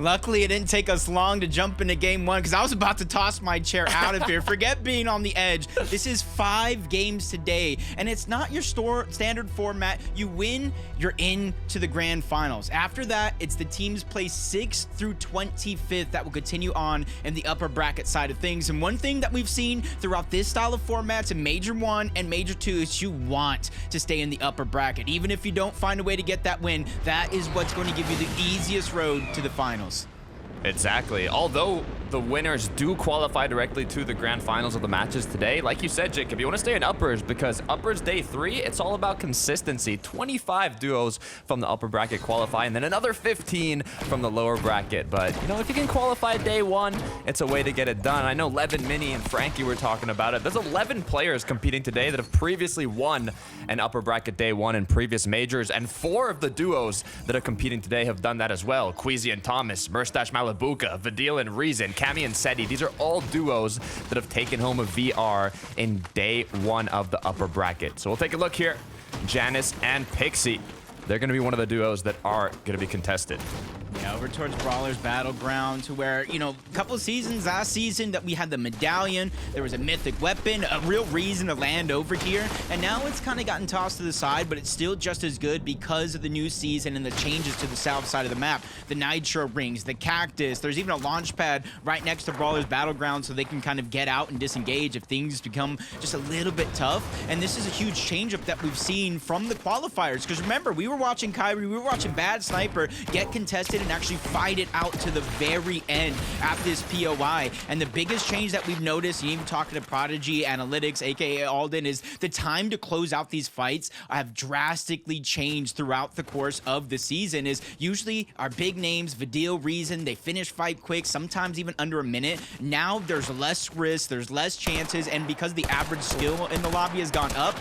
Luckily, it didn't take us long to jump into game one because I was about to toss my chair out of here. Forget being on the edge. This is 5 games today, and it's not your standard format. You win, you're into the grand finals. After that, it's the teams placed 6th through 25th that will continue on in the upper bracket side of things. And one thing that we've seen throughout this style of formats in Major 1 and Major 2 is you want to stay in the upper bracket. Even if you don't find a way to get that win, that is what's going to give you the easiest road to the finals. Exactly. Although the winners do qualify directly to the grand finals of the matches today, like you said, Jacob, you want to stay in uppers because uppers day 3, it's all about consistency. 25 duos from the upper bracket qualify, and then another 15 from the lower bracket. But, you know, if you can qualify day 1, it's a way to get it done. I know Levin, Mini, and Frankie were talking about it. There's 11 players competing today that have previously won an upper bracket day 1 in previous majors, and 4 of the duos that are competing today have done that as well. Queasy and Thomas, Murstache Malabuka, Vidil and Reason, Cami and Seti. These are all duos that have taken home a VR in day 1 of the upper bracket. So we'll take a look here. Janice and Pixie. They're going to be one of the duos that are going to be contested. Yeah, over towards Brawler's Battleground, to where, you know, a couple of seasons, last season, that we had the medallion, there was a mythic weapon, a real reason to land over here, and now it's kind of gotten tossed to the side, but it's still just as good because of the new season and the changes to the south side of the map. The Nitro rings, the cactus, there's even a launch pad right next to Brawler's Battleground so they can kind of get out and disengage if things become just a little bit tough. And this is a huge changeup that we've seen from the qualifiers, because remember, we were watching Kyrie, we were watching Bad Sniper get contested and actually fight it out to the very end after this POI. And the biggest change that we've noticed, and even talking to Prodigy Analytics, aka Alden, is the time to close out these fights have drastically changed throughout the course of the season. Is usually our big names, Vidil, Reason, they finish fight quick, sometimes even under a minute. Now there's less risk, there's less chances, and because the average skill in the lobby has gone up,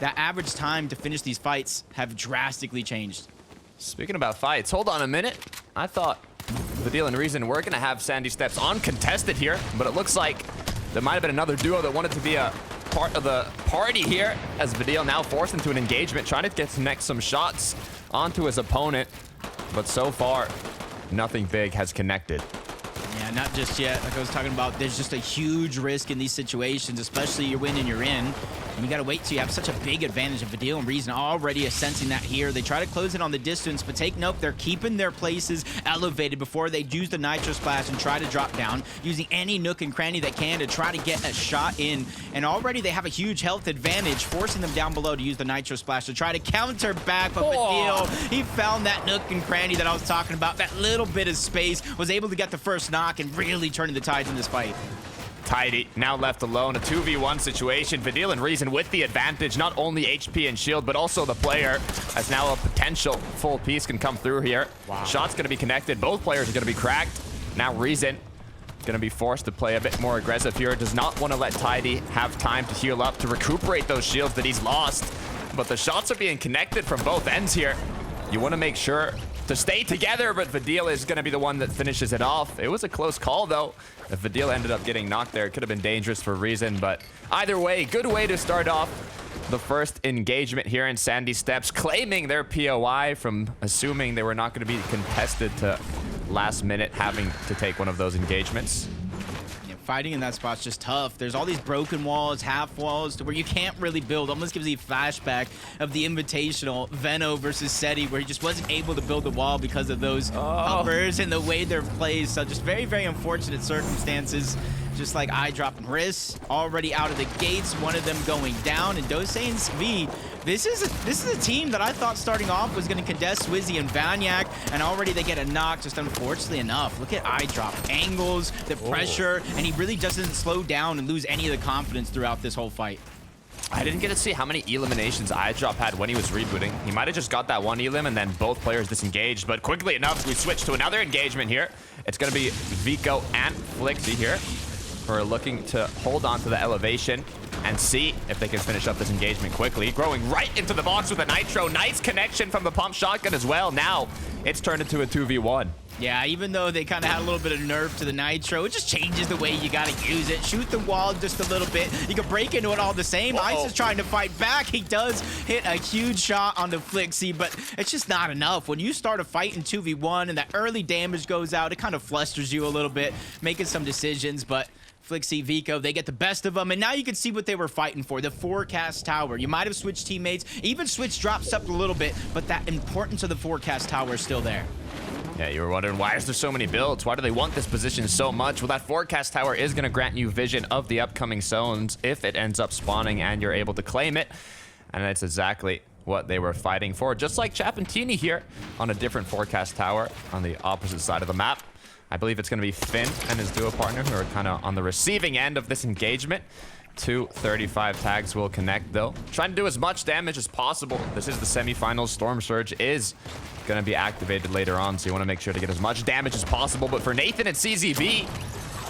that average time to finish these fights have drastically changed. Speaking about fights, hold on a minute. I thought Vidil and Reason were going to have Sandy Steps uncontested here, but it looks like there might have been another duo that wanted to be a part of the party here, as Vidil now forced into an engagement, trying to connect some shots onto his opponent, but so far, nothing big has connected. Yeah, not just yet. Like I was talking about, there's just a huge risk in these situations, especially you're winning, you're in. And you gotta wait till you have such a big advantage of Vidil and Reason already sensing that here. They try to close it on the distance, but take note, they're keeping their places elevated before they use the Nitro Splash and try to drop down, using any nook and cranny they can to try to get a shot in. And already they have a huge health advantage, forcing them down below to use the Nitro Splash to try to counter back. But Vidil, he found that nook and cranny that I was talking about, that little bit of space, was able to get the first knock and really turning the tides in this fight. Tidy now left alone, a 2v1 situation. Vidil and Reason with the advantage, not only HP and shield, but also the player, as now a potential full piece can come through here. Wow. Shot's going to be connected. Both players are going to be cracked. Now Reason going to be forced to play a bit more aggressive here. Does not want to let Tidy have time to heal up, to recuperate those shields that he's lost. But the shots are being connected from both ends here. You want to make sure to stay together, but Vidil is going to be the one that finishes it off. It was a close call, though. If Vidil ended up getting knocked there, it could have been dangerous for Reason, but either way, good way to start off the first engagement here in Sandy Steps, claiming their POI from assuming they were not going to be contested to last minute having to take one of those engagements. Fighting in that spot's just tough. There's all these broken walls, half walls, to where you can't really build. Almost gives you a flashback of the Invitational, Veno versus Seti, where he just wasn't able to build the wall because of those uppers and the way they're placed. So just very, very unfortunate circumstances. Just like eye dropping wrists, already out of the gates, one of them going down. And Dose and Svi, this is a team that I thought starting off was going to contest Swizzy and Vanyak, and already they get a knock, just unfortunately enough. Look at eye drop angles, the pressure, and he really doesn't slow down and lose any of the confidence throughout this whole fight. I didn't get to see how many eliminations iDrop had when he was rebooting. He might have just got that one elim and then both players disengaged, but quickly enough, we switch to another engagement here. It's going to be Vico and Flixie here, who are looking to hold on to the elevation and see if they can finish up this engagement quickly. Growing right into the box with a Nitro. Nice connection from the pump shotgun as well. Now it's turned into a 2v1. Yeah, even though they kind of had a little bit of nerf to the Nitro, it just changes the way you got to use it. Shoot the wall just a little bit. You can break into it all the same. Ice is trying to fight back. He does hit a huge shot on the Flixie, but it's just not enough. When you start a fight in 2v1 and that early damage goes out, it kind of flusters you a little bit, making some decisions, but Flixie, Vico, they get the best of them, and now you can see what they were fighting for, the forecast tower. You might have switched teammates, even switched drops up a little bit, but that importance of the forecast tower is still there. Yeah, you were wondering, why is there so many builds? Why do they want this position so much? Well, that forecast tower is going to grant you vision of the upcoming zones if it ends up spawning and you're able to claim it. And that's exactly what they were fighting for. Just like Chapentini here on a different forecast tower on the opposite side of the map. I believe it's going to be Finn and his duo partner who are kind of on the receiving end of this engagement. 235 tags will connect, though. Trying to do as much damage as possible. This is the semifinals. Storm Surge is going to be activated later on, so you want to make sure to get as much damage as possible. But for Nathan and CZB,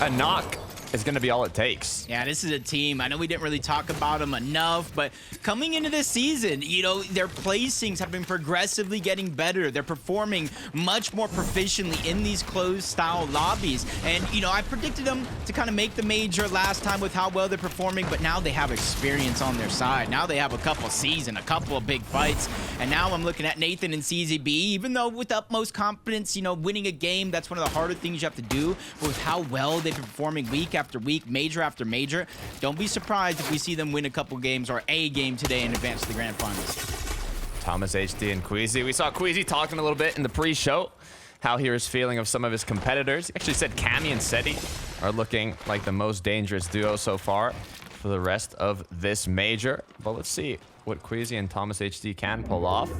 a knock is going to be all it takes. Yeah, this is a team. I know we didn't really talk about them enough, but coming into this season, you know, their placings have been progressively getting better. They're performing much more proficiently in these closed style lobbies. And, you know, I predicted them to kind of make the major last time with how well they're performing, but now they have experience on their side. Now they have a couple seasons, a couple of big fights. And now I'm looking at Nathan and CZB, even though with utmost confidence, you know, winning a game, that's one of the harder things you have to do. But with how well they've been performing week after week, major after major, don't be surprised if we see them win a couple games or a game today and advance to the grand finals. Thomas HD and Queasy. We saw Queasy talking a little bit in the pre-show, how he was feeling of some of his competitors. He actually said Cammy and Seti are looking like the most dangerous duo so far for the rest of this major. But let's see what Queasy and Thomas HD can pull off.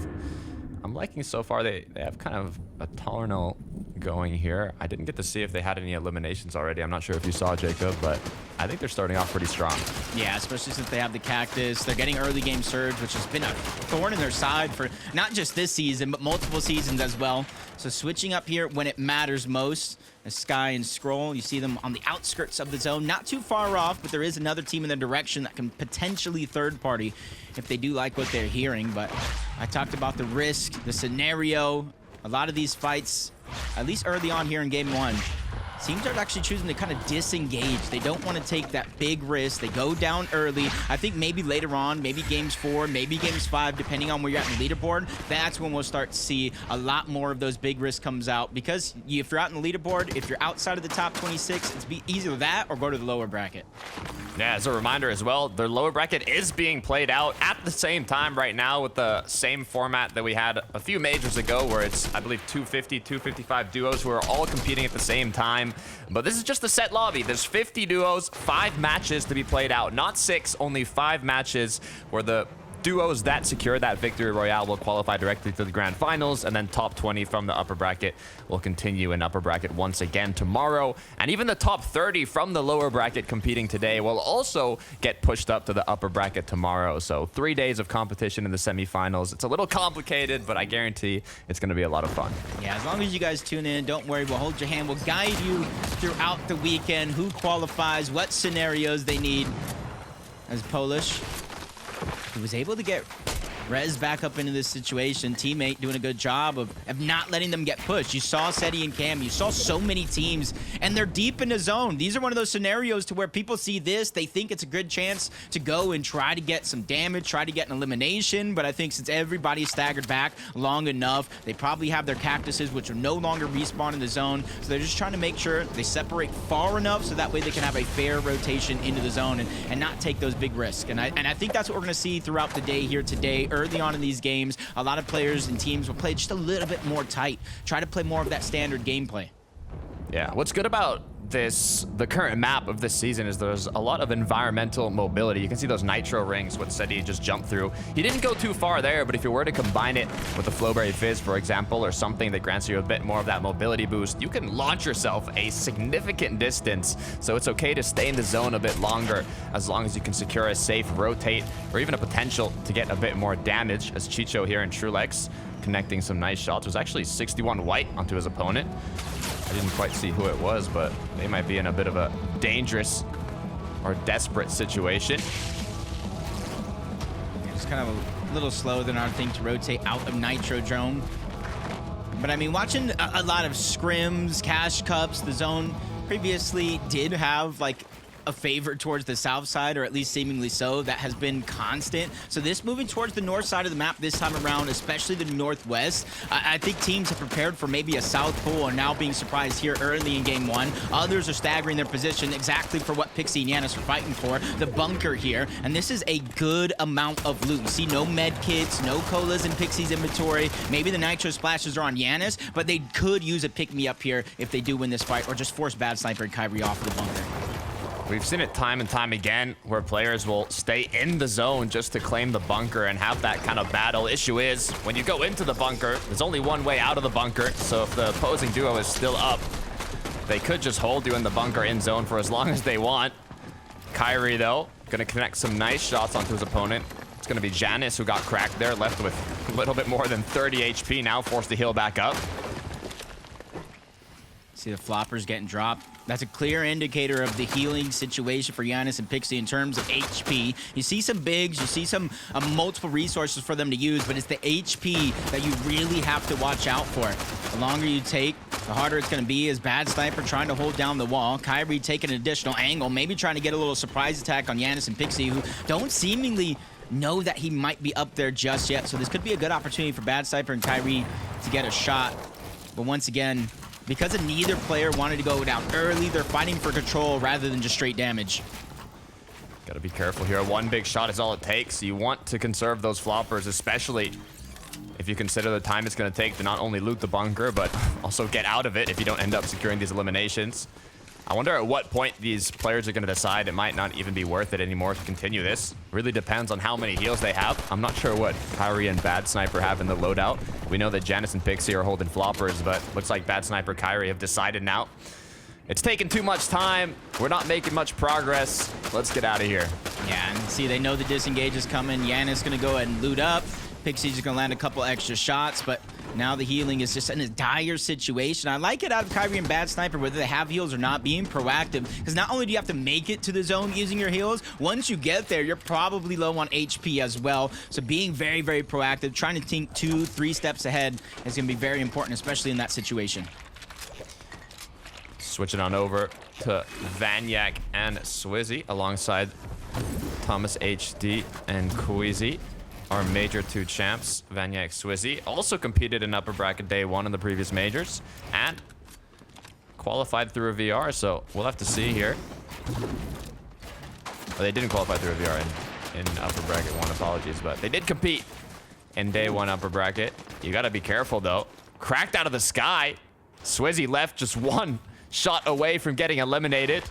I'm liking so far. They have kind of a Tarnal going here. I didn't get to see if they had any eliminations already. I'm not sure if you saw, Jacob, but I think they're starting off pretty strong. Yeah, especially since they have the Cactus. They're getting early game surge, which has been a thorn in their side for not just this season, but multiple seasons as well. So switching up here when it matters most. As Sky and Scroll, you see them on the outskirts of the zone, not too far off, but there is another team in their direction that can potentially third party if they do like what they're hearing. But I talked about the risk, the scenario. A lot of these fights, at least early on here in game one, teams are actually choosing to kind of disengage. They don't want to take that big risk. They go down early. I think maybe later on, maybe games 4, maybe games 5, depending on where you're at in the leaderboard, that's when we'll start to see a lot more of those big risks comes out. Because if you're out in the leaderboard, if you're outside of the top 26, it's either that or go to the lower bracket. Yeah, as a reminder as well, their lower bracket is being played out at the same time right now with the same format that we had a few majors ago, where it's, I believe, 250, 255 duos who are all competing at the same time. But this is just a set lobby. There's 50 duos, 5 matches to be played out. Not 6, only 5 matches, where the duos that secure that victory royale will qualify directly to the grand finals, and then top 20 from the upper bracket will continue in upper bracket once again tomorrow. And even the top 30 from the lower bracket competing today will also get pushed up to the upper bracket tomorrow. So 3 days of competition in the semifinals. It's a little complicated, but I guarantee it's going to be a lot of fun. Yeah, as long as you guys tune in, don't worry, we'll hold your hand. We'll guide you throughout the weekend, who qualifies, what scenarios they need. As Polish, he was able to get Rez back up into this situation. Teammate doing a good job of not letting them get pushed. You saw Seti and Cam. You saw so many teams, and they're deep in the zone. These are one of those scenarios to where people see this, they think it's a good chance to go and try to get some damage, try to get an elimination. But I think since everybody's staggered back long enough, they probably have their cactuses, which will no longer respawn in the zone. So they're just trying to make sure they separate far enough so that way they can have a fair rotation into the zone and not take those big risks. And I think that's what we're going to see throughout the day here today. Early on in these games, a lot of players and teams will play just a little bit more tight, try to play more of that standard gameplay. Yeah, what's good about the current map of this season is there's a lot of environmental mobility. You can see those nitro rings, what Seti just jumped through. He didn't go too far there, but if you were to combine it with the Flowberry Fizz, for example, or something that grants you a bit more of that mobility boost, you can launch yourself a significant distance. So it's okay to stay in the zone a bit longer as long as you can secure a safe rotate or even a potential to get a bit more damage, as Chicho here in Trulex connecting some nice shots. There's actually 61 white onto his opponent. I didn't quite see who it was, but they might be in a bit of a dangerous or desperate situation. It's kind of a little slow than our thing to rotate out of Nitro Drone. But I mean, watching a lot of scrims, cash cups, the zone previously did have like a favor towards the south side, or at least seemingly so. That has been constant. So this moving towards the north side of the map this time around, especially the northwest, I think teams have prepared for maybe a south pull and now being surprised here early in game one. Others are staggering their position exactly for what Pixie and Yanis are fighting for, the bunker here. And this is a good amount of loot. You see no med kits, no colas in Pixie's inventory. Maybe the nitro splashes are on Yanis, but they could use a pick-me-up here if they do win this fight, or just force Bad Sniper and Kyrie off of the bunker. We've seen it time and time again where players will stay in the zone just to claim the bunker and have that kind of battle. Issue is, when you go into the bunker, there's only one way out of the bunker. So if the opposing duo is still up, they could just hold you in the bunker in zone for as long as they want. Kyrie, though, gonna connect some nice shots onto his opponent. It's gonna be Janice who got cracked there, left with a little bit more than 30 HP, now forced to heal back up. See the floppers getting dropped. That's a clear indicator of the healing situation for Yanis and Pixie in terms of HP. You see some bigs, you see some multiple resources for them to use, but it's the HP that you really have to watch out for. The longer you take, the harder it's going to be. As Bad Sniper trying to hold down the wall. Kyrie taking an additional angle, maybe trying to get a little surprise attack on Yanis and Pixie, who don't seemingly know that he might be up there just yet. So this could be a good opportunity for Bad Sniper and Kyrie to get a shot. But once again, because of neither player wanted to go down early, they're fighting for control rather than just straight damage. Gotta be careful here. One big shot is all it takes. You want to conserve those floppers, especially if you consider the time it's going to take to not only loot the bunker, but also get out of it if you don't end up securing these eliminations. I wonder at what point these players are going to decide it might not even be worth it anymore to continue this. Really depends on how many heals they have. I'm not sure what Kyrie and Bad Sniper have in the loadout. We know that Janice and Pixie are holding floppers, but looks like Bad Sniper Kyrie have decided now. It's taking too much time. We're not making much progress. Let's get out of here. Yeah, and see, they know the disengage is coming. Yanis going to go ahead and loot up. Pixie's going to land a couple extra shots, but now the healing is just in a dire situation. I like it out of Kyrie and Bad Sniper, whether they have heals or not, being proactive. Because not only do you have to make it to the zone using your heals, once you get there, you're probably low on HP as well. So being very, very proactive, trying to think 2-3 steps ahead is going to be very important, especially in that situation. Switching on over to Vanyak and Swizzy alongside Thomas HD and Queasy. Our major two champs, Vanyak, Swizzy, also competed in upper bracket day one in the previous majors and qualified through a VR, so we'll have to see here. Well, they didn't qualify through a VR in upper bracket one, apologies, but they did compete in day one upper bracket. You gotta be careful though. Cracked out of the sky. Swizzy left just one shot away from getting eliminated,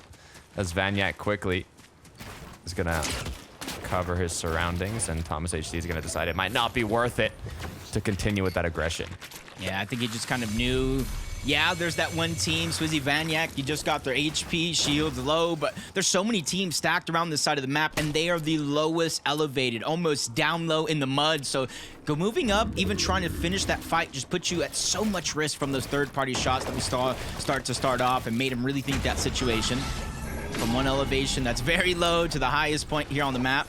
as Vanyak quickly is gonna cover his surroundings, and Thomas HD is going to decide it might not be worth it to continue with that aggression. Yeah, I think he just kind of knew, yeah, there's that one team, Swizzy Vanyak, you just got their HP, shields low, but there's so many teams stacked around this side of the map, and they are the lowest elevated, almost down low in the mud. So moving up, even trying to finish that fight, just puts you at so much risk from those third-party shots that we start off and made him really think that situation. From one elevation that's very low to the highest point here on the map.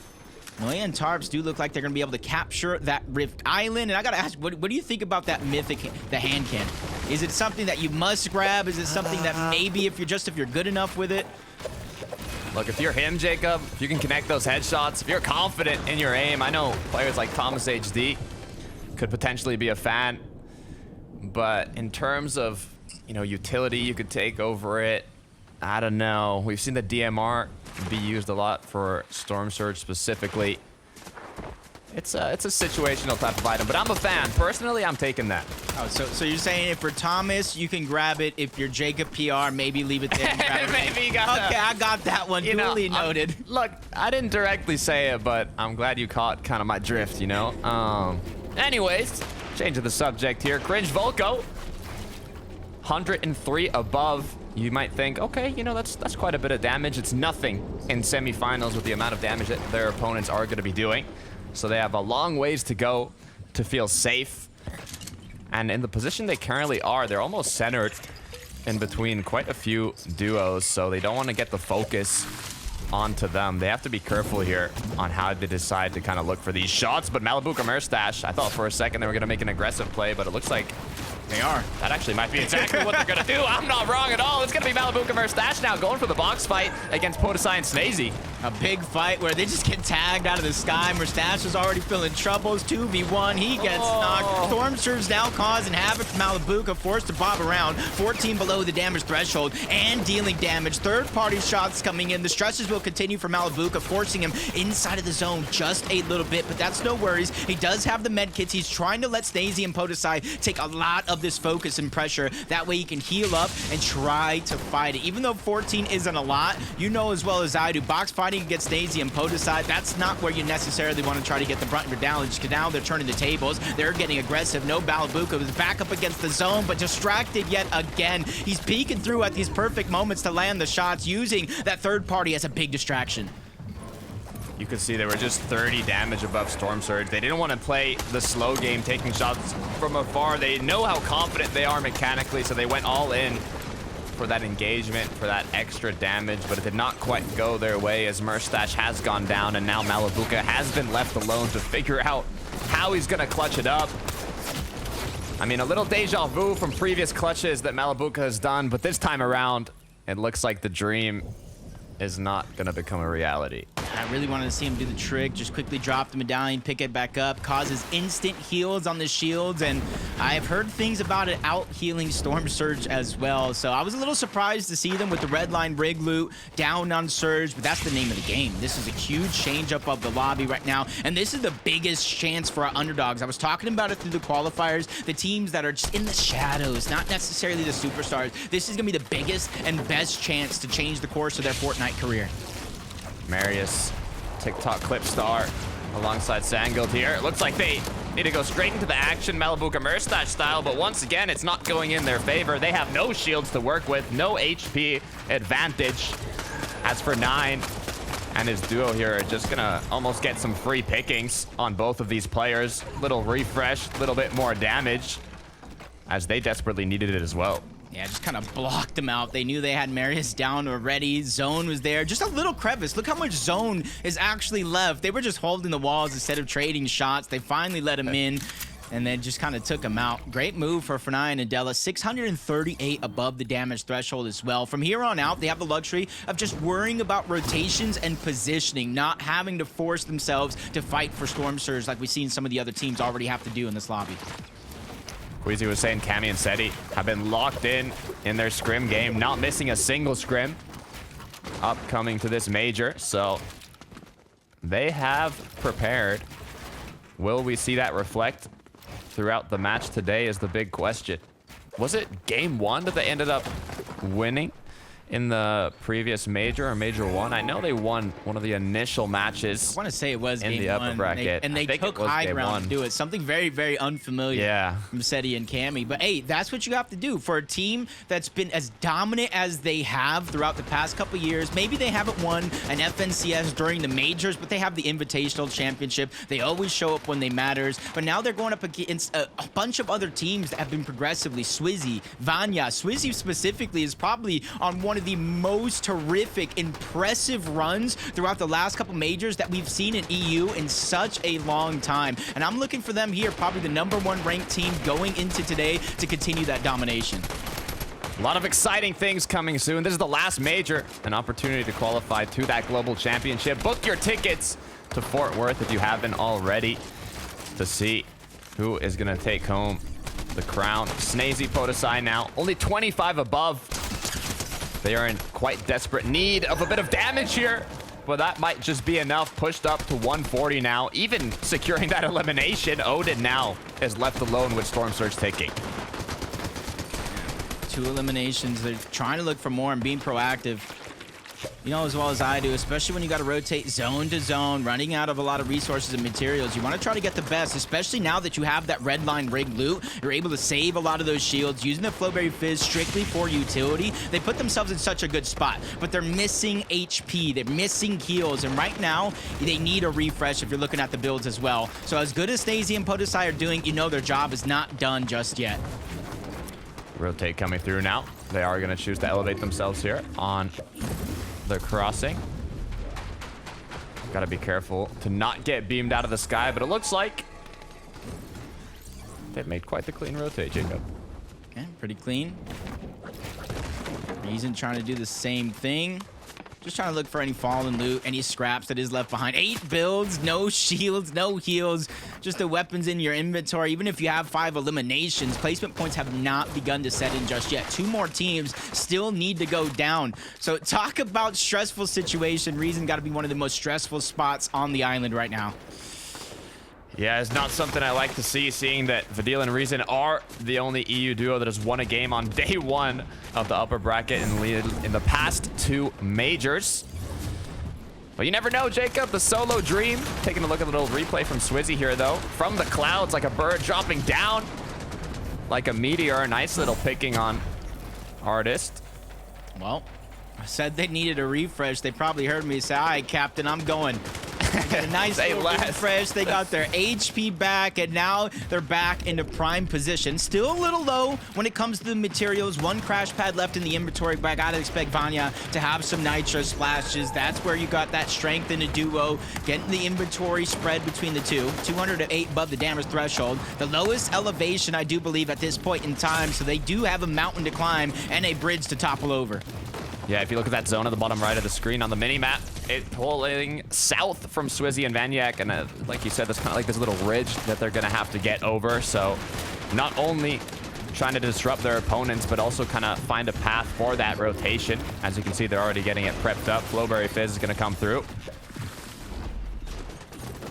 Noya and Tarps do look like they're going to be able to capture that Rift Island. And I got to ask, what do you think about that mythic, the hand cannon? Is it something that you must grab? Is it something that maybe if you're good enough with it? Look, if you're him, Jacob, if you can connect those headshots, if you're confident in your aim, I know players like Thomas HD could potentially be a fan. But in terms of, you know, utility you could take over it, I don't know. We've seen the DMR be used a lot for Storm Surge specifically. It's a situational type of item, but I'm a fan. Personally, I'm taking that. Oh, so you're saying if for Thomas, you can grab it. If you're Jacob PR, maybe leave it there. And grab it. Maybe you got okay, I got that one. Duly noted. Look, I didn't directly say it, but I'm glad you caught kind of my drift, you know? Anyways, changing the subject here. Cringe Volko, 103 above. You might think, okay, you know, that's quite a bit of damage. It's nothing in semifinals with the amount of damage that their opponents are going to be doing. So they have a long ways to go to feel safe. And in the position they currently are, they're almost centered in between quite a few duos. So they don't want to get the focus onto them. They have to be careful here on how they decide to kind of look for these shots. But Malibu Merstash, I thought for a second they were going to make an aggressive play, but it looks like They are. That actually might be exactly what they're going to do. I'm not wrong at all. It's going to be Malibuca versus Stash now going for the box fight against Podesai and Snazy. A big fight where they just get tagged out of the sky. Mustache is already feeling troubles. 2v1. He gets knocked. Storm Surge now causing havoc for Malibuca, forced to bob around. 14 below the damage threshold and dealing damage. Third-party shots coming in. The stresses will continue for Malibuca, forcing him inside of the zone just a little bit, but that's no worries. He does have the med kits. He's trying to let Snazy and Podesai take a lot of this focus and pressure. That way he can heal up and try to fight it. Even though 14 isn't a lot, you know as well as I do, box fighting against Snazy and Podesai, that's not where you necessarily want to try to get the brunt of your damage, because now they're turning the tables. They're getting aggressive. No Malibuca was back up against the zone, but distracted yet again. He's peeking through at these perfect moments to land the shots, using that third party as a big distraction. You could see they were just 30 damage above Storm Surge. They didn't want to play the slow game, taking shots from afar. They know how confident they are mechanically, so they went all in for that engagement, for that extra damage, but it did not quite go their way as Mustache has gone down, and now Malibuca has been left alone to figure out how he's going to clutch it up. I mean, a little deja vu from previous clutches that Malibuca has done, but this time around, it looks like the dream is not going to become a reality. I really wanted to see him do the trick, just quickly drop the medallion, pick it back up, causes instant heals on the shields, and I've heard things about it out-healing Storm Surge as well, so I was a little surprised to see them with the red line rig loot down on Surge, but that's the name of the game. This is a huge change up of the lobby right now, and this is the biggest chance for our underdogs. I was talking about it through the qualifiers, the teams that are just in the shadows, not necessarily the superstars. This is going to be the biggest and best chance to change the course of their Fortnite career. Marius, TikTok clip star, alongside Sangold here. It looks like they need to go straight into the action, Malibuca Mustache style, but once again, it's not going in their favor. They have no shields to work with, no HP advantage. As for 9 and his duo here are just gonna almost get some free pickings on both of these players. Little refresh, little bit more damage, as they desperately needed it as well. Yeah, just kind of blocked them out. They knew they had Marius down already. Zone was there. Just a little crevice. Look how much zone is actually left. They were just holding the walls instead of trading shots. They finally let him in and then just kind of took him out. Great move for Fortnite and Adela. 638 above the damage threshold as well. From here on out, they have the luxury of just worrying about rotations and positioning, not having to force themselves to fight for Storm Surge like we've seen some of the other teams already have to do in this lobby. Queasy was saying Cammy and Seti have been locked in their scrim game, not missing a single scrim upcoming to this major, so they have prepared. Will we see that reflect throughout the match today is the big question. Was it game 1 that they ended up winning in the previous major or major 1? I know they won one of the initial matches. I want to say it was in game the upper 1, bracket. and they took high ground to do it. Something very, very unfamiliar from Seti and Cammy. But hey, that's what you have to do for a team that's been as dominant as they have throughout the past couple years. Maybe they haven't won an FNCS during the majors, but they have the Invitational Championship. They always show up when they matters. But now they're going up against a bunch of other teams that have been progressively. Swizzy, Vanya. Swizzy specifically is probably on one of the most horrific, impressive runs throughout the last couple majors that we've seen in EU in such a long time. And I'm looking for them here, probably the #1 ranked team going into today to continue that domination. A lot of exciting things coming soon. This is the last major, an opportunity to qualify to that global championship. Book your tickets to Fort Worth if you haven't already to see who is going to take home the crown. Snazy, Podesai now only 25 above. They are in quite desperate need of a bit of damage here, but that might just be enough. Pushed up to 140 now, even securing that elimination. Odin now is left alone with Storm Surge taking 2 eliminations. They're trying to look for more and being proactive. You know as well as I do, especially when you got to rotate zone to zone, running out of a lot of resources and materials. You want to try to get the best, especially now that you have that red line rig loot. You're able to save a lot of those shields using the Flowberry Fizz strictly for utility. They put themselves in such a good spot, but they're missing HP. They're missing heals, and right now they need a refresh if you're looking at the builds as well. So as good as Snazy and Podesai are doing, you know their job is not done just yet. Rotate coming through now. They are going to choose to elevate themselves here on the crossing. Got to be careful to not get beamed out of the sky, but it looks like they've made quite the clean rotate, Jacob. Okay, pretty clean. Reason trying to do the same thing. Just trying to look for any fallen loot, any scraps that is left behind. 8 builds, no shields, no heals, just the weapons in your inventory. Even if you have 5 eliminations, placement points have not begun to set in just yet. 2 more teams still need to go down. So talk about stressful situation. Reason got to be one of the most stressful spots on the island right now. Yeah, it's not something I like to see, seeing that Vidil and Reason are the only EU duo that has won a game on day 1 of the upper bracket in the past 2 majors. But you never know, Jacob. The solo dream. Taking a look at the little replay from Swizzy here, though. From the clouds, like a bird dropping down like a meteor. Nice little picking on Artist. Well, I said they needed a refresh. They probably heard me say, all right, Captain, I'm going. A nice little refresh. They got their HP back, and now they're back into prime position. Still a little low when it comes to the materials. 1 crash pad left in the inventory, but I gotta expect Vanya to have some nitro splashes. That's where you got that strength in a duo. Getting the inventory spread between the two. 208 above the damage threshold. The lowest elevation, I do believe, at this point in time, so they do have a mountain to climb and a bridge to topple over. Yeah, if you look at that zone at the bottom right of the screen on the mini-map, it pulling south from Swizzy and Vanyak, and like you said, there's kind of like this little ridge that they're going to have to get over. So not only trying to disrupt their opponents, but also kind of find a path for that rotation. As you can see, they're already getting it prepped up. Flowberry Fizz is going to come through.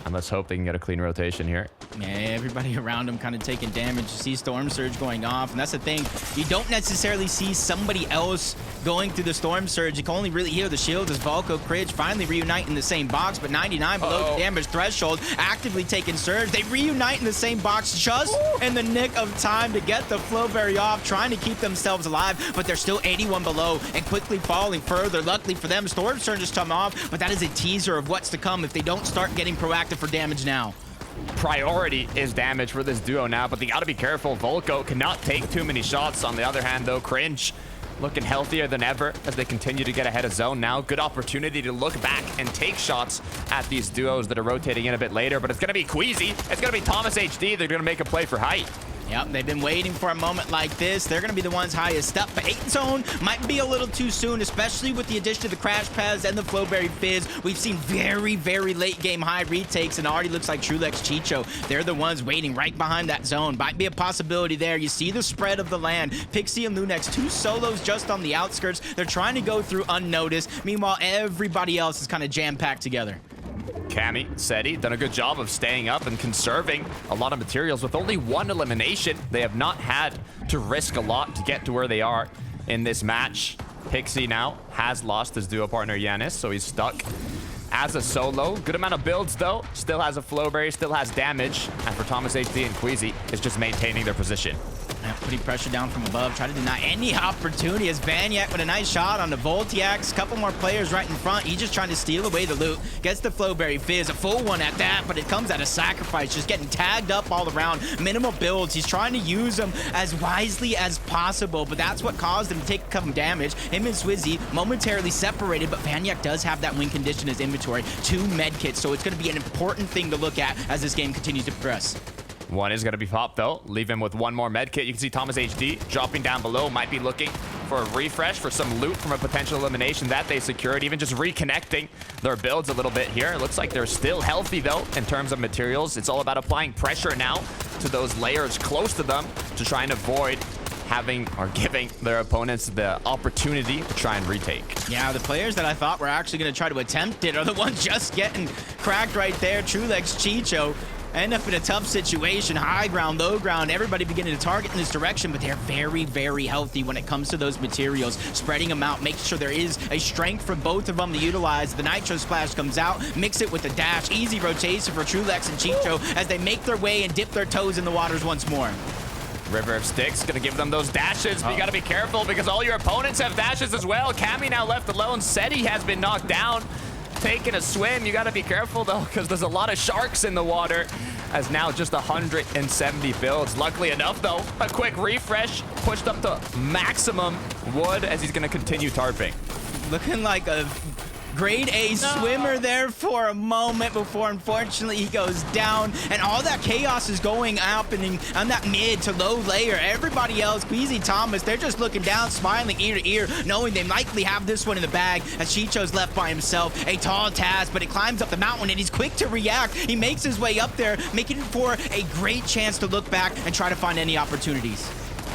And let's hope they can get a clean rotation here. Yeah, everybody around him kind of taking damage. You see Storm Surge going off, and that's the thing. You don't necessarily see somebody else going through the Storm Surge. You can only really hear the shields as Volko, Cridge finally reunite in the same box, but 99 below the damage threshold, actively taking Surge. They reunite in the same box just in the nick of time to get the Flowberry off, trying to keep themselves alive, but they're still 81 below and quickly falling further. Luckily for them, Storm Surge has come off, but that is a teaser of what's to come if they don't start getting proactive for damage now. Priority is damage for this duo now, but they got to be careful. Volko cannot take too many shots. On the other hand, though, Cringe looking healthier than ever as they continue to get ahead of zone now. Good opportunity to look back and take shots at these duos that are rotating in a bit later, but it's going to be Queasy. It's going to be Thomas HD. They're going to make a play for height. Yep, they've been waiting for a moment like this. They're going to be the ones highest up. But 8 zone might be a little too soon, especially with the addition of the crash pads and the Flowberry Fizz. We've seen very, very late game high retakes, and already looks like Trulex Chicho. They're the ones waiting right behind that zone. Might be a possibility there. You see the spread of the land. Pixie and Lunex, 2 solos just on the outskirts. They're trying to go through unnoticed. Meanwhile, everybody else is kind of jam-packed together. Cammy, Seti, done a good job of staying up and conserving a lot of materials. With only 1 elimination, they have not had to risk a lot to get to where they are in this match. Pixie now has lost his duo partner Yanis, so he's stuck as a solo. Good amount of builds, though. Still has a Flowberry, still has damage. And for Thomas HD and Queasy, is just maintaining their position. Yeah, putting pressure down from above, try to deny any opportunity as Vanyak with a nice shot on the Voltiax. Couple more players right in front. He's just trying to steal away the loot. Gets the Flowberry Fizz, a full one at that, but it comes at a sacrifice. Just getting tagged up all around. Minimal builds. He's trying to use them as wisely as possible, but that's what caused him to take some damage. Him and Swizzy momentarily separated, but Vanyak does have that win condition in his inventory. 2 medkits, so it's going to be an important thing to look at as this game continues to progress. 1 is going to be popped, though. Leave him with 1 more med kit. You can see Thomas HD dropping down below. Might be looking for a refresh, for some loot from a potential elimination that they secured. Even just reconnecting their builds a little bit here. It looks like they're still healthy, though, in terms of materials. It's all about applying pressure now to those layers close to them to try and avoid having or giving their opponents the opportunity to try and retake. Yeah, the players that I thought were actually going to try to attempt it are the ones just getting cracked right there. Trulex Chicho end up in a tough situation. High ground, low ground, everybody beginning to target in this direction, but they're very, very healthy when it comes to those materials. Spreading them out, making sure there is a strength for both of them to utilize. The Nitro Splash comes out, mix it with the dash. Easy rotation for Trulex and Chicho as they make their way and dip their toes in the waters once more. River of Sticks gonna give them those dashes, but you gotta be careful because all your opponents have dashes as well. Cammy now left alone. Seti has been knocked down. Taking a swim, you gotta be careful though, because there's a lot of sharks in the water. As now just 170 builds. Luckily enough though, a quick refresh pushed up to maximum wood as he's gonna continue tarping. Looking like a grade A swimmer there for a moment before, unfortunately, he goes down. And all that chaos is going happening on that mid to low layer. Everybody else, Queasy, Thomas, they're just looking down, smiling ear to ear, knowing they likely have this one in the bag as Chicho's left by himself. A tall task, but it climbs up the mountain, and he's quick to react. He makes his way up there, making it for a great chance to look back and try to find any opportunities.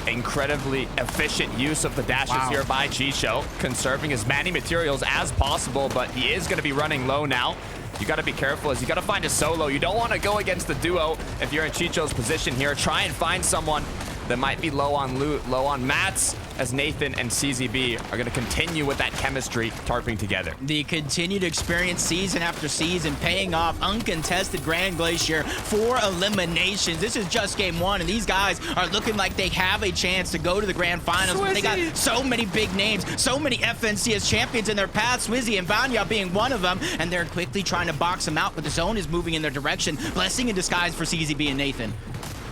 Incredibly efficient use of the dashes here by Chicho, conserving as many materials as possible, but he is going to be running low now. You got to be careful as you got to find a solo. You don't want to go against the duo if you're in Chicho's position here. Try and find someone that might be low on loot, low on mats, as Nathan and CZB are going to continue with that chemistry, tarping together. The continued experience season after season paying off. Uncontested Grand Glacier, 4 eliminations. This is just game 1, and these guys are looking like they have a chance to go to the grand finals. But they got so many big names, so many FNCS champions in their path, Swizzy and Vanya being one of them, and they're quickly trying to box them out, but the zone is moving in their direction. Blessing in disguise for CZB and Nathan.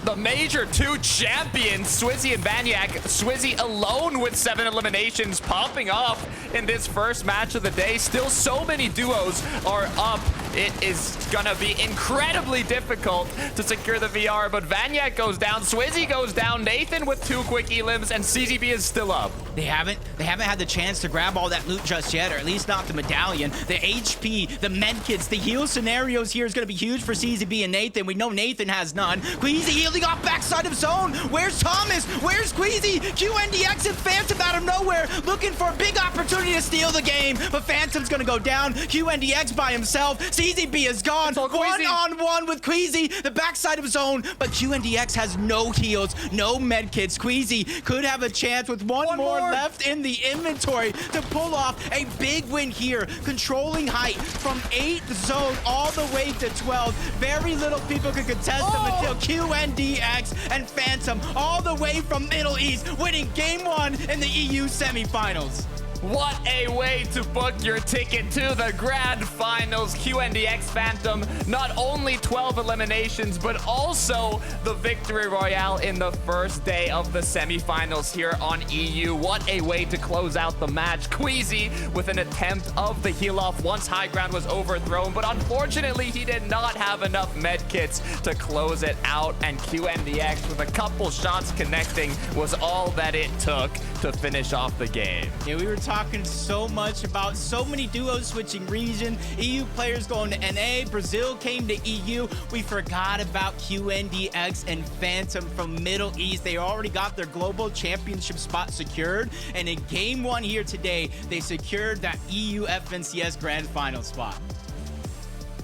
The Major 2 champions, Swizzy and Banyak. Swizzy alone with 7 eliminations, popping off in this first match of the day. Still so many duos are up. It is gonna be incredibly difficult to secure the VR, but Banyak goes down, Swizzy goes down, Nathan with 2 quick elims, and CZB is still up. They haven't had the chance to grab all that loot just yet, or at least not the medallion. The HP, the medkits, the heal scenarios here is going to be huge for CZB and Nathan. We know Nathan has none. Queasy healing off backside of zone. Where's Thomas? Where's Queasy? QNDX and Phantom out of nowhere, looking for a big opportunity to steal the game. But Phantom's going to go down. QNDX by himself. CZB is gone. One-on-one with Queasy, the backside of zone. But QNDX has no heals, no medkits. Queasy could have a chance with one more left in the inventory to pull off a big win here, controlling height from 8th zone all the way to 12. Very little people could contest them until QNDX and Phantom all the way from Middle East, winning game 1 in the EU semifinals. What a way to book your ticket to the grand finals. QNDX Phantom, not only 12 eliminations, but also the victory royale in the first day of the semifinals here on EU. What a way to close out the match. Queasy with an attempt of the heal off once high ground was overthrown, but unfortunately he did not have enough med kits to close it out, and QNDX with a couple shots connecting was all that it took to finish off the game. Yeah, we were talking so much about so many duos switching region, EU players going to NA, Brazil came to EU. We forgot about QNDX and Phantom from Middle East. They already got their global championship spot secured, and in game 1 here today, they secured that EU FNCS grand final spot.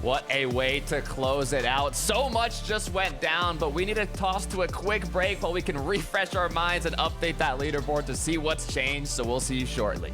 What a way to close it out. So much just went down, but we need to toss to a quick break while we can refresh our minds and update that leaderboard to see what's changed. So we'll see you shortly.